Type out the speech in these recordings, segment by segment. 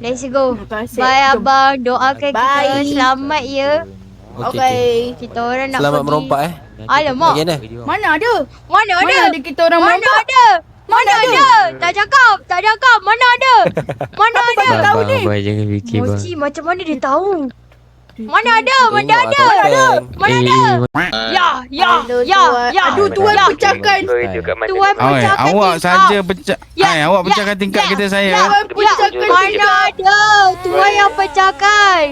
Let's go. Terima kasih. Bye Jom. abang. Doakan kita Bye. selamat ya. Okey. Kita orang nak Selamat pergi. merompak Alamak. Bagaimana? Mana ada? Mana ada? Mana ada kita orang Mana merompak? ada? Mana ada? Tak cakap. Mana ada? Mana ada? Bang, tahu ni? Abang jangan fikir bang. Mochi macam mana dia tahu? Mana ada? Mana Tengok ada? lah, Mana ada? Ya. Aduh, tuan ya. pecahkan. Tuan pecahkan awak tingkap. saja pecah. Ya, awak ya, pecahkan tingkap ya, kita saya. Tuan pecahkan. Mana ada? Tuan yang pecahkan.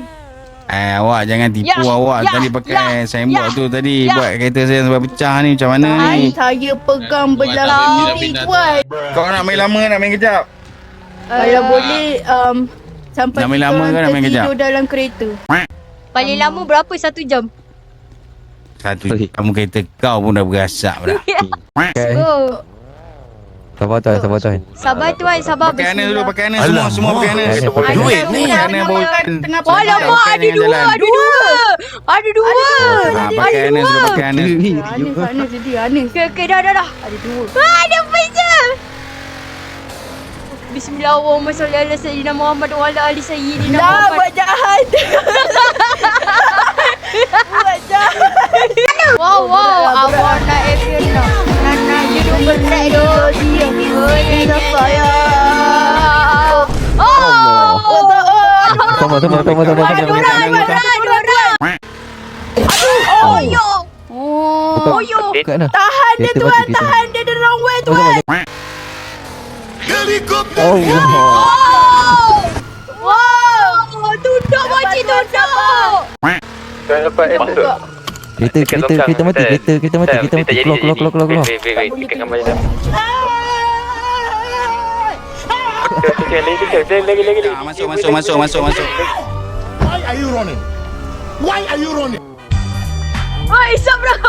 Awak jangan tipu Ya, awak ya, tadi pakai sembok ya, tu tadi ya. buat kereta saya sampai pecah ni macam mana ni? Saya pegang belah kiri tuan. Kau nak main lama nak main kejap? Kalau boleh sampai Nak main kita lama orang ke nak main kejap? tertidur dalam kereta. Paling lama berapa? 1 jam? Satu kamu kereta kau pun dah berasak dah. Go. Sabar tuan. Sabar tuan, sabar. Pakai Anas dulu, pakai Anas Alamak. semua pakai Anas. Pakai Duit ni Anas Anas bawa tengah Oh, alamak, ada dua. Ada dua. pakai Anas dulu, pakai Anas. Anis sedih, Anis. Okay, dah. Ada dua. Ada pizza. Bismillahirrahmanirrahim. Sayyidina Muhammad wa ala ali sayyidina Dah Muhammad. buat jahat. Buat jahat. Wow, awak nak action nak. Nana you bergerak tu. Saya. Oh. Sabar. Ada orang. Oh, yo. Oh, yo. Buka dah. Tahan dia Kereta tuan, mati, kereta tahan dia the wrong way tuan. Oh. Wow. Tunduk mochi, tunduk. Kereta mati. Keluar. Masuk. Why are you running? Oh, Isam berapa?